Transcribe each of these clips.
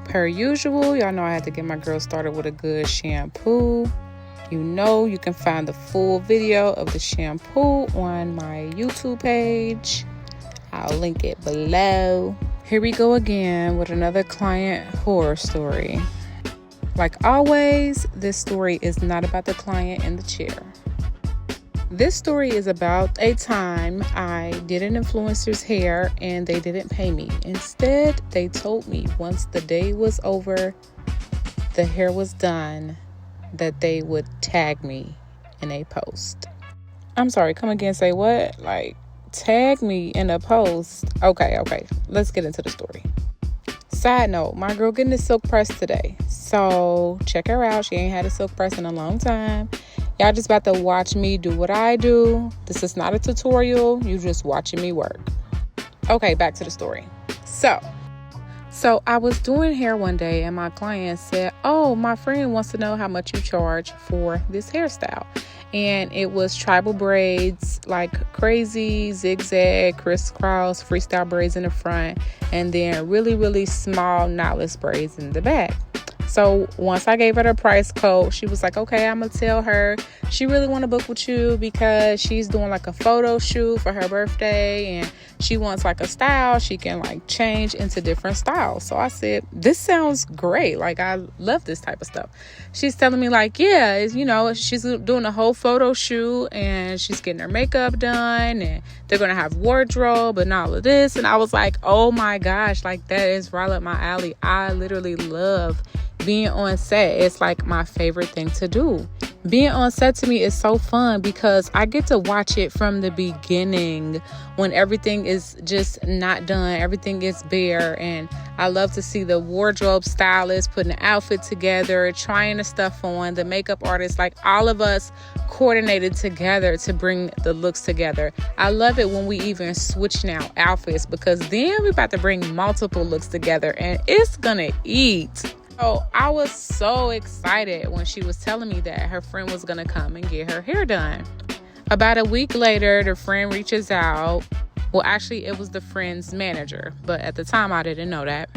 Per usual, y'all know I had to get my girl started with a good shampoo. You know you can find the full video of the shampoo on my YouTube page. I'll link it below. Here we go again with another client horror story. Like always, this story is not about the client in the chair. This story is about a time I did an influencer's hair and they didn't pay me. Instead, they told me once the day was over, the hair was done, that they would tag me in a post. I'm sorry, come again, say what? Like, tag me in a post? Okay, let's get into the story. Side note, my girl getting a silk press today. So check her out. She ain't had a silk press in a long time. Y'all just about to watch me do what I do. This is not a tutorial. You just watching me work. Okay, back to the story. So I was doing hair one day and my client said, oh, my friend wants to know how much you charge for this hairstyle. And it was tribal braids, like crazy, zigzag, crisscross, freestyle braids in the front, and then really, really small knotless braids in the back. So once I gave her the price code, she was like, okay, I'm going to tell her she really want to book with you because she's doing like a photo shoot for her birthday and she wants like a style she can like change into different styles. So I said, this sounds great. Like, I love this type of stuff. She's telling me like, yeah, you know, she's doing a whole photo shoot and she's getting her makeup done and they're going to have wardrobe and all of this. And I was like, oh my gosh, like that is right up my alley. I literally love being on set. It's like my favorite thing to do. Being on set to me is so fun because I get to watch it from the beginning when everything is just not done, everything is bare, and I love to see the wardrobe stylist putting the outfit together, trying the stuff on, the makeup artist, like all of us coordinated together to bring the looks together. I love it when we even switch now outfits because then we're about to bring multiple looks together and it's gonna eat. So I was so excited when she was telling me that her friend was going to come and get her hair done. About a week later, the friend reaches out. Well, actually, it was the friend's manager, but at the time I didn't know that.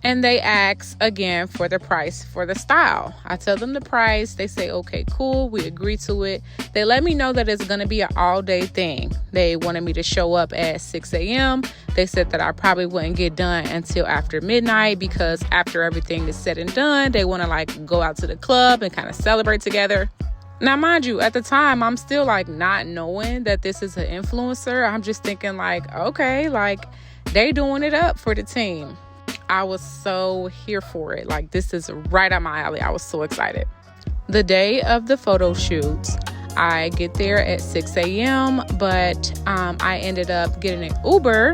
And they ask again for the price for the style. I tell them the price. They say, okay, cool. We agree to it. They let me know that it's going to be an all-day thing. They wanted me to show up at 6 a.m. They said that I probably wouldn't get done until after midnight because after everything is said and done, they want to like go out to the club and kind of celebrate together. Now, mind you, at the time, I'm still like not knowing that this is an influencer. I'm just thinking like, okay, like they doing it up for the team. I was so here for it. Like, this is right up my alley. I was so excited. The day of the photo shoot, I get there at 6 a.m., but I ended up getting an Uber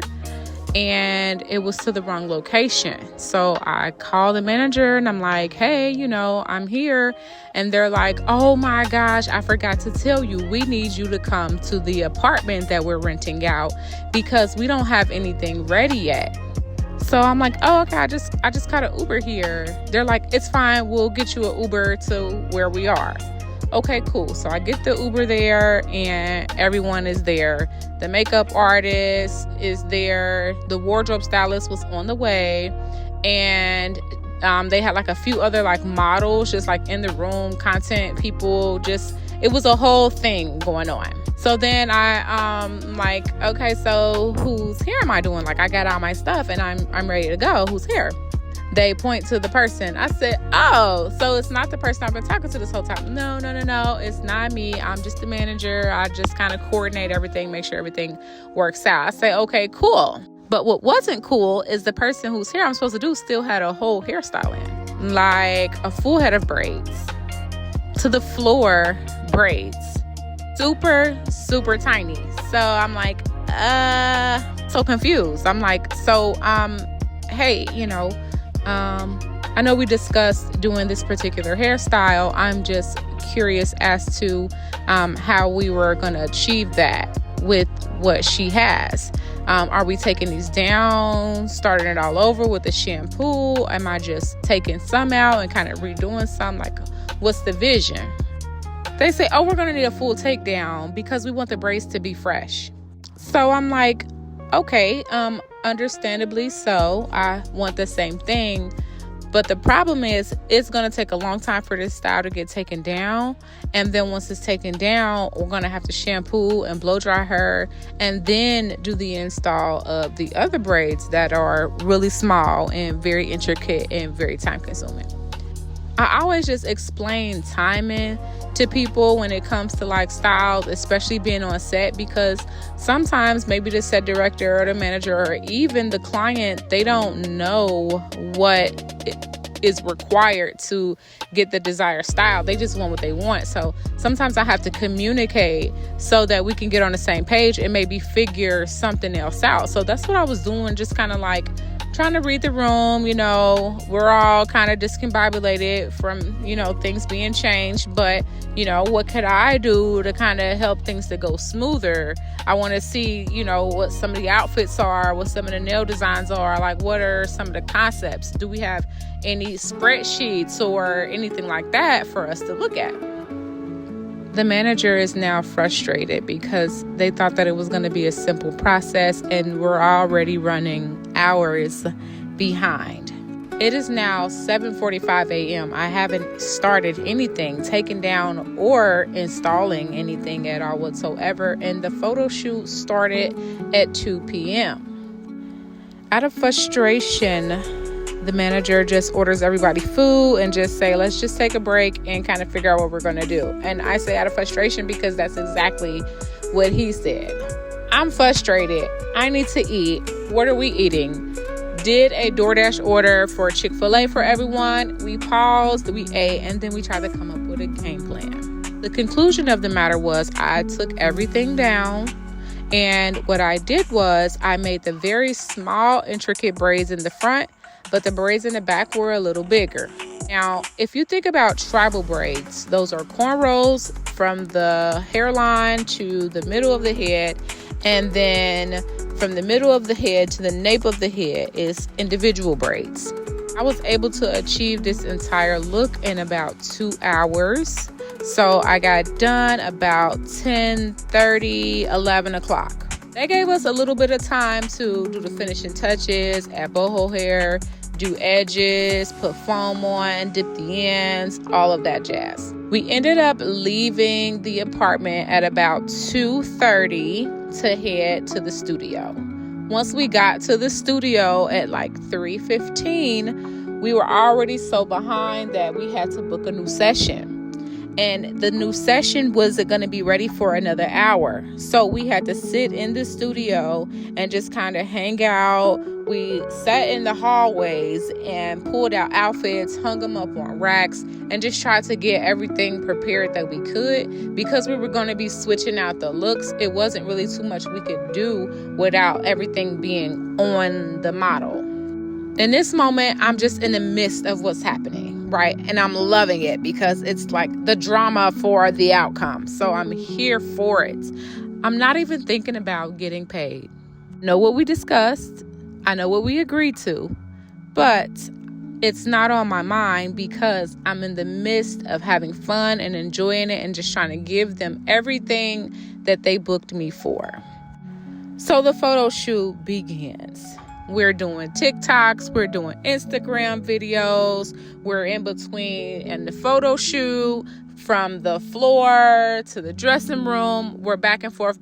and it was to the wrong location. So I call the manager and I'm like, hey, you know, I'm here. And they're like, oh my gosh, I forgot to tell you, we need you to come to the apartment that we're renting out because we don't have anything ready yet. So I'm like, oh, okay, I just got an Uber here. They're like, it's fine. We'll get you an Uber to where we are. Okay, cool. So I get the Uber there and everyone is there. The makeup artist is there. The wardrobe stylist was on the way. And they had like a few other like models just like in the room, content people, just, it was a whole thing going on. So then I'm like, okay, so whose hair am I doing? Like, I got all my stuff and I'm ready to go. Whose hair? They point to the person. I said, oh, so it's not the person I've been talking to this whole time. No, it's not me. I'm just the manager. I just kind of coordinate everything, make sure everything works out. I say, okay, cool. But what wasn't cool is the person whose hair I'm supposed to do still had a whole hairstyle in, like a full head of braids, to the floor braids. Super tiny. So I'm like, so confused. I'm like, so, hey, you know, I know we discussed doing this particular hairstyle. I'm just curious as to, how we were going to achieve that with what she has. Are we taking these down, starting it all over with the shampoo? Am I just taking some out and kind of redoing some? Like, what's the vision? They say, oh, we're going to need a full takedown because we want the braids to be fresh. So I'm like, okay, understandably so. I want the same thing. But the problem is it's going to take a long time for this style to get taken down. And then once it's taken down, we're going to have to shampoo and blow dry her and then do the install of the other braids that are really small and very intricate and very time consuming. I always just explain timing to people when it comes to like styles, especially being on set, because sometimes maybe the set director or the manager or even the client, they don't know what is required to get the desired style. They just want what they want. So sometimes I have to communicate so that we can get on the same page and maybe figure something else out. So that's what I was doing, just kind of like trying to read the room. You know, we're all kind of discombobulated from, you know, things being changed, but you know, what could I do to kind of help things to go smoother? I want to see, you know, what some of the outfits are, what some of the nail designs are, like what are some of the concepts? Do we have any spreadsheets or anything like that for us to look at? The manager is now frustrated because they thought that it was going to be a simple process and we're already running hours behind. It is now 7:45 a.m. I haven't started anything, taken down or installing anything at all whatsoever, and the photo shoot started at 2 p.m. Out of frustration, the manager just orders everybody food and just say, let's just take a break and kind of figure out what we're going to do. And I say out of frustration because that's exactly what he said. I'm frustrated. I need to eat. What are we eating? Did a DoorDash order for Chick-fil-A for everyone. We paused, we ate, and then we tried to come up with a game plan. The conclusion of the matter was I took everything down, and what I did was I made the very small, intricate braids in the front, but the braids in the back were a little bigger. Now, if you think about tribal braids, those are cornrows from the hairline to the middle of the head, and then from the middle of the head to the nape of the head is individual braids. I was able to achieve this entire look in about 2 hours. So I got done about 10:30, 11 o'clock. They gave us a little bit of time to do the finishing touches, add boho hair, do edges, put foam on, dip the ends, all of that jazz. We ended up leaving the apartment at about 2:30 to head to the studio. Once we got to the studio at like 3:15, we were already so behind that we had to book a new session. And the new session wasn't going to be ready for another hour. So we had to sit in the studio and just kind of hang out. We sat in the hallways and pulled out outfits, hung them up on racks, and just tried to get everything prepared that we could. Because we were going to be switching out the looks, it wasn't really too much we could do without everything being on the model. In this moment, I'm just in the midst of what's happening, right? And I'm loving it because it's like the drama for the outcome. So I'm here for it. I'm not even thinking about getting paid. I know what we discussed. I know what we agreed to. But it's not on my mind because I'm in the midst of having fun and enjoying it and just trying to give them everything that they booked me for. So the photo shoot begins. We're doing TikToks, we're doing Instagram videos, we're in between and the photo shoot, from the floor to the dressing room, we're back and forth.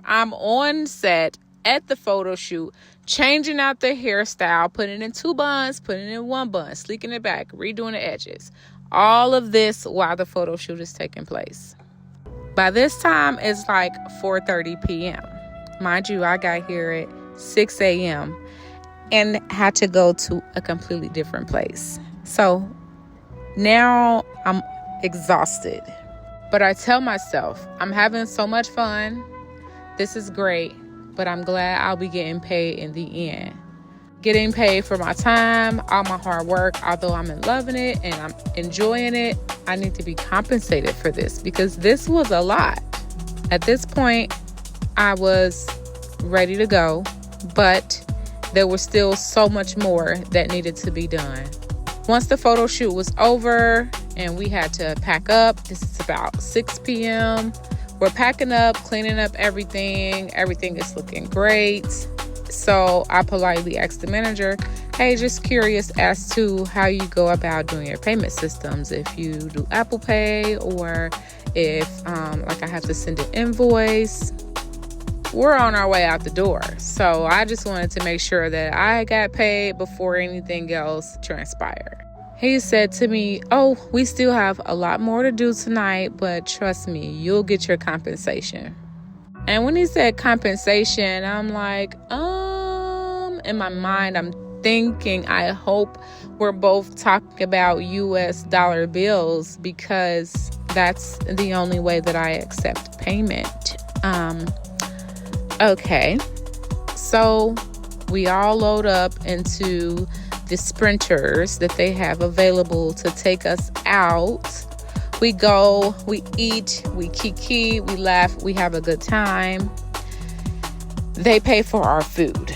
I'm on set at the photo shoot, changing out the hairstyle, putting it in 2 buns, putting it in 1 bun, sleeking it back, redoing the edges. All of this while the photo shoot is taking place. By this time, it's like 4:30 p.m. Mind you, I got here at 6 a.m. and had to go to a completely different place. So now I'm exhausted. But I tell myself, I'm having so much fun. This is great, but I'm glad I'll be getting paid in the end. Getting paid for my time, all my hard work, although I'm loving it and I'm enjoying it, I need to be compensated for this because this was a lot. At this point, I was ready to go, but there was still so much more that needed to be done. Once the photo shoot was over and we had to pack up, this is about 6 p.m. We're packing up, cleaning up everything. Everything is looking great. So I politely asked the manager, hey, just curious as to how you go about doing your payment systems. If you do Apple Pay or if like I have to send an invoice. We're on our way out the door. So I just wanted to make sure that I got paid before anything else transpired. He said to me, oh, we still have a lot more to do tonight, but trust me, you'll get your compensation. And when he said compensation, I'm like, in my mind, I'm thinking, I hope we're both talking about US dollar bills because that's the only way that I accept payment. Okay, so we all load up into the sprinters that they have available to take us out. We go, we eat, we kiki, we laugh, we have a good time. They pay for our food.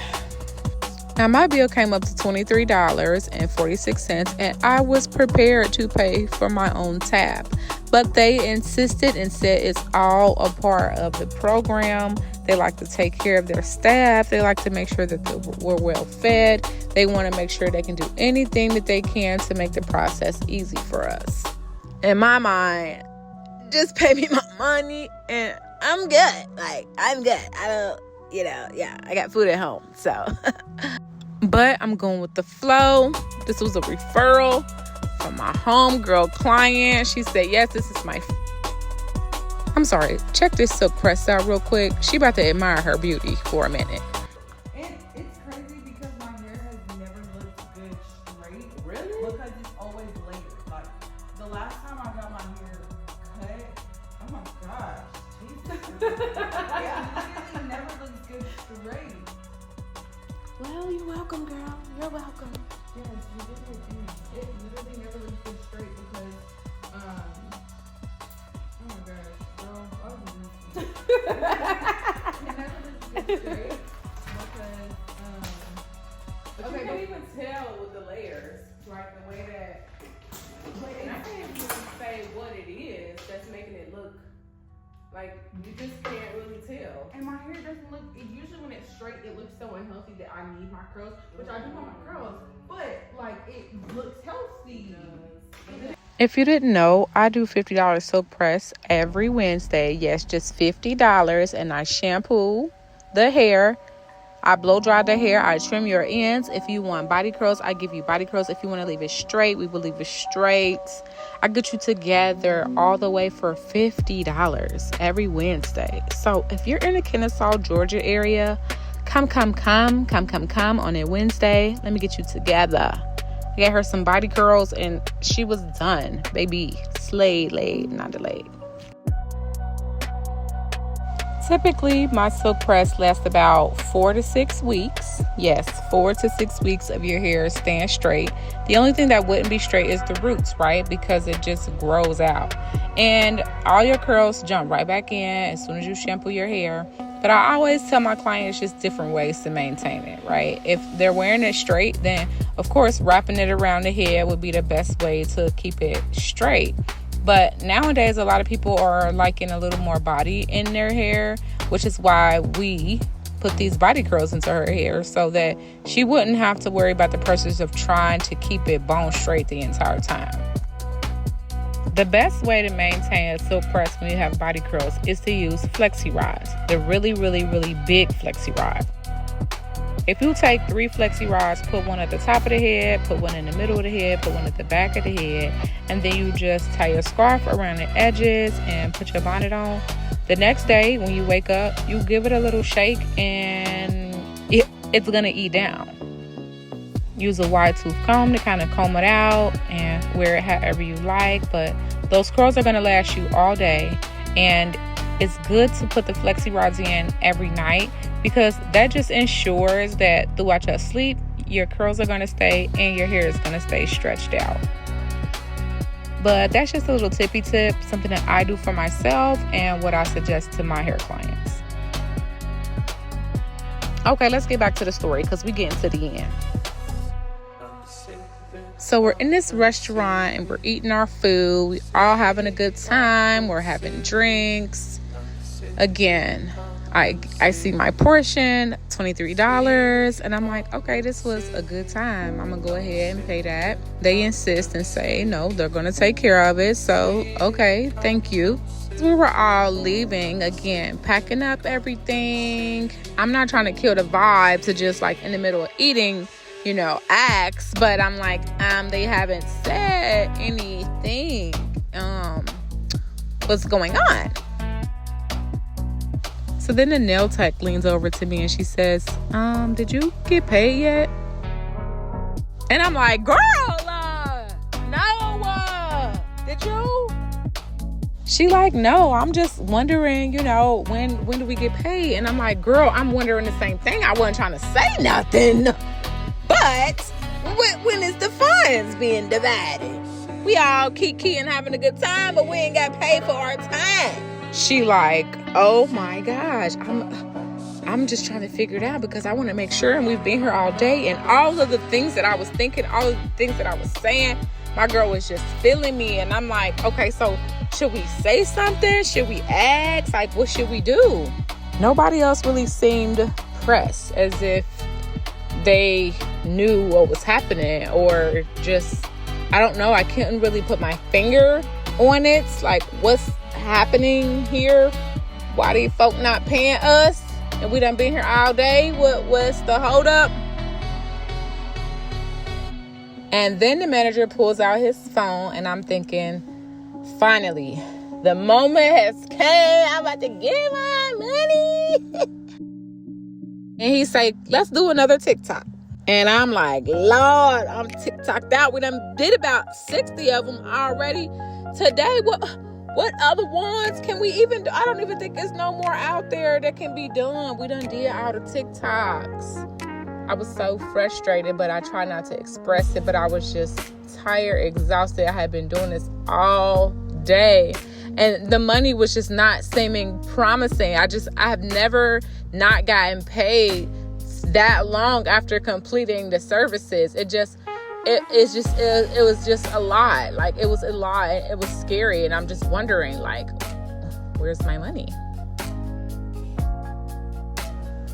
Now, my bill came up to $23.46, and I was prepared to pay for my own tab. But they insisted and said it's all a part of the program. They like to take care of their staff. They like to make sure that we're well fed. They want to make sure they can do anything that they can to make the process easy for us. In my mind, just pay me my money and I'm good. Like, I'm good. I don't, I got food at home. So, but I'm going with the flow. This was a referral from my homegirl client. She said, yes, this is my I'm sorry, check this silk press out real quick. She about to admire her beauty for a minute. And it's crazy because my hair has never looked good straight. Really? Because it's always layered. Like, the last time I got my hair cut, oh my gosh, Jesus. Yeah, it never looks good straight. Well, you're welcome, girl. You're welcome. Yes, you did it. It literally never looks good straight because, oh my gosh, girl, it never looks good straight because, But you can't even tell with the layers, like the way that, and I can't even say what it is that's making it look like you just can't really tell. and my hair doesn't look, usually when it's straight, it looks so unhealthy that I need my curls, which I do want my curls, but like it looks healthy. If you didn't know, I do $50 silk press every Wednesday. Yes, just $50. And I shampoo the hair. I blow dry the hair. I trim your ends. If you want body curls, I give you body curls. If you want to leave it straight, we will leave it straight. I get you together all the way for $50 every Wednesday. So if you're in the Kennesaw, Georgia area, come on a Wednesday. Let me get you together. I got her some body curls and she was done, baby. Slayed, laid, not delayed. Typically, my silk press lasts about 4 to 6 weeks. Yes, 4 to 6 weeks of your hair staying straight. The only thing that wouldn't be straight is the roots, right? Because it just grows out. And all your curls jump right back in as soon as you shampoo your hair. But I always tell my clients just different ways to maintain it, right? If they're wearing it straight, then of course wrapping it around the head would be the best way to keep it straight. But nowadays, a lot of people are liking a little more body in their hair, which is why we put these body curls into her hair so that she wouldn't have to worry about the process of trying to keep it bone straight the entire time. The best way to maintain a silk press when you have body curls is to use flexi rods. The really big flexi rods. If you take 3 flexi rods, put one at the top of the head, put one in the middle of the head, put one at the back of the head, and then you just tie your scarf around the edges and put your bonnet on. The next day when you wake up, you give it a little shake and it's gonna eat down. Use a wide tooth comb to kind of comb it out and wear it however you like, but those curls are gonna last you all day. And it's good to put the flexi rods in every night because that just ensures that throughout your sleep, your curls are gonna stay and your hair is gonna stay stretched out. But that's just a little tippy tip, something that I do for myself and what I suggest to my hair clients. Okay, let's get back to the story because we're getting to the end. So we're in this restaurant and we're eating our food. We all having a good time. We're having drinks. Again, I see my portion, $23, and I'm like, okay, this was a good time. I'm gonna go ahead and pay that. They insist and say no, they're gonna take care of it. So okay, thank you. We were all leaving again, packing up everything. I'm not trying to kill the vibe to just like in the middle of eating, you know, ask, but I'm like, they haven't said anything. What's going on? So then the nail tech leans over to me and she says, did you get paid yet? And I'm like, girl, no, did you? She like, no, I'm just wondering, you know, when do we get paid? And I'm like, girl, I'm wondering the same thing. I wasn't trying to say nothing. But when is the funds being divided? We all kiki and having a good time, but we ain't got paid for our time. She like, oh my gosh, I'm just trying to figure it out because I want to make sure, and we've been here all day, and all of the things that I was thinking, all of the things that I was saying, my girl was just feeling me. And I'm like, okay, so should we say something? Should we ask? Like, what should we do? Nobody else really seemed pressed, as if they knew what was happening, or just, I don't know. I couldn't really put my finger on it. Like, what's happening here? Why these folk not paying us? And we done been here all day. What's the hold up? And then the manager pulls out his phone, and I'm thinking, finally, the moment has came. I'm about to get my money. And he say, let's do another TikTok. And I'm like, Lord, I'm TikToked out. We done did about 60 of them already today. What other ones can we even do? I don't even think there's no more out there that can be done. We done did all the TikToks. I was so frustrated, but I try not to express it. But I was just tired, exhausted. I had been doing this all day. And the money was just not seeming promising. I have never not gotten paid that long after completing the services. It was just a lot. Like, it was a lot. It was scary. And I'm just wondering, like, where's my money?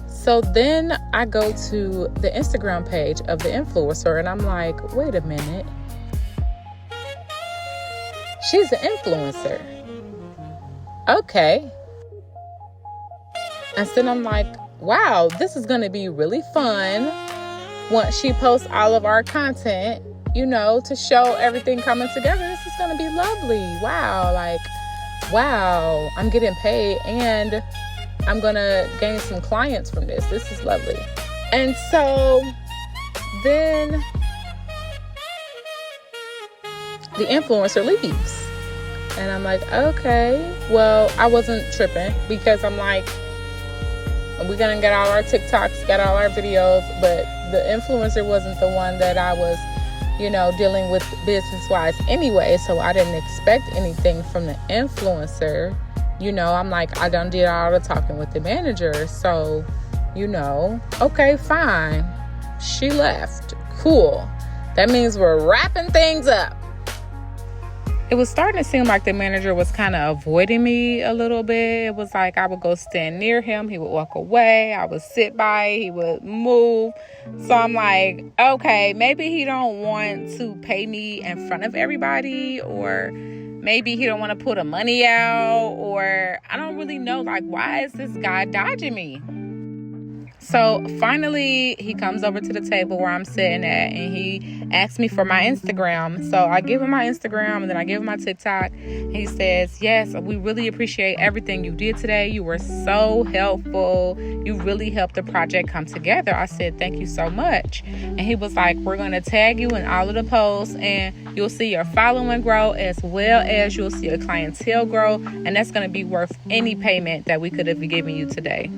So then I go to the Instagram page of the influencer, and I'm like, wait a minute. She's an influencer. Okay. And then I'm like, wow, this is going to be really fun once she posts all of our content, you know, to show everything coming together. This is going to be lovely. Wow. Like, wow, I'm getting paid and I'm going to gain some clients from this. This is lovely. And so then the influencer leaves. And I'm like, okay, well, I wasn't tripping because I'm like, we're going to get all our TikToks, got all our videos, but the influencer wasn't the one that I was, you know, dealing with business-wise anyway. So I didn't expect anything from the influencer. You know, I'm like, I done did all the talking with the manager. So, you know, okay, fine. She left. Cool. That means we're wrapping things up. It was starting to seem like the manager was kind of avoiding me a little bit. It was like I would go stand near him. He would walk away. I would sit by. He would move. So I'm like, okay, maybe he don't want to pay me in front of everybody, or maybe he don't want to pull the money out, or I don't really know. Like, why is this guy dodging me? So finally, he comes over to the table where I'm sitting at, and he asks me for my Instagram. So I give him my Instagram, and then I give him my TikTok. He says, yes, we really appreciate everything you did today. You were so helpful. You really helped the project come together. I said, thank you so much. And he was like, we're going to tag you in all of the posts, and you'll see your following grow, as well as you'll see your clientele grow. And that's going to be worth any payment that we could have given you today.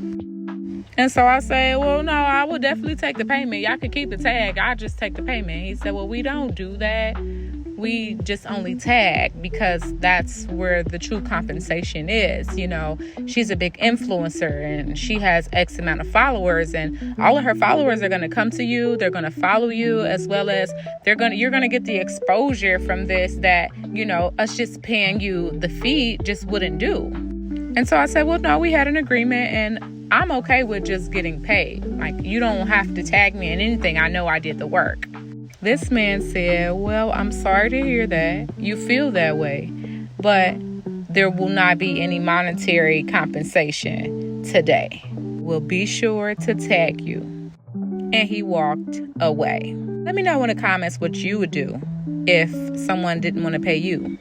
And so I said, well, no, I will definitely take the payment. Y'all could keep the tag. I'll just take the payment. He said, well, we don't do that. We just only tag because that's where the true compensation is. You know, she's a big influencer and she has X amount of followers, and all of her followers are going to come to you. They're going to follow you, as well as you're going to get the exposure from this that, you know, us just paying you the fee just wouldn't do. And so I said, well, no, we had an agreement and I'm okay with just getting paid. Like, you don't have to tag me in anything. I know I did the work. This man said, well, I'm sorry to hear that. You feel that way, but there will not be any monetary compensation today. We'll be sure to tag you. And he walked away. Let me know in the comments what you would do if someone didn't want to pay you.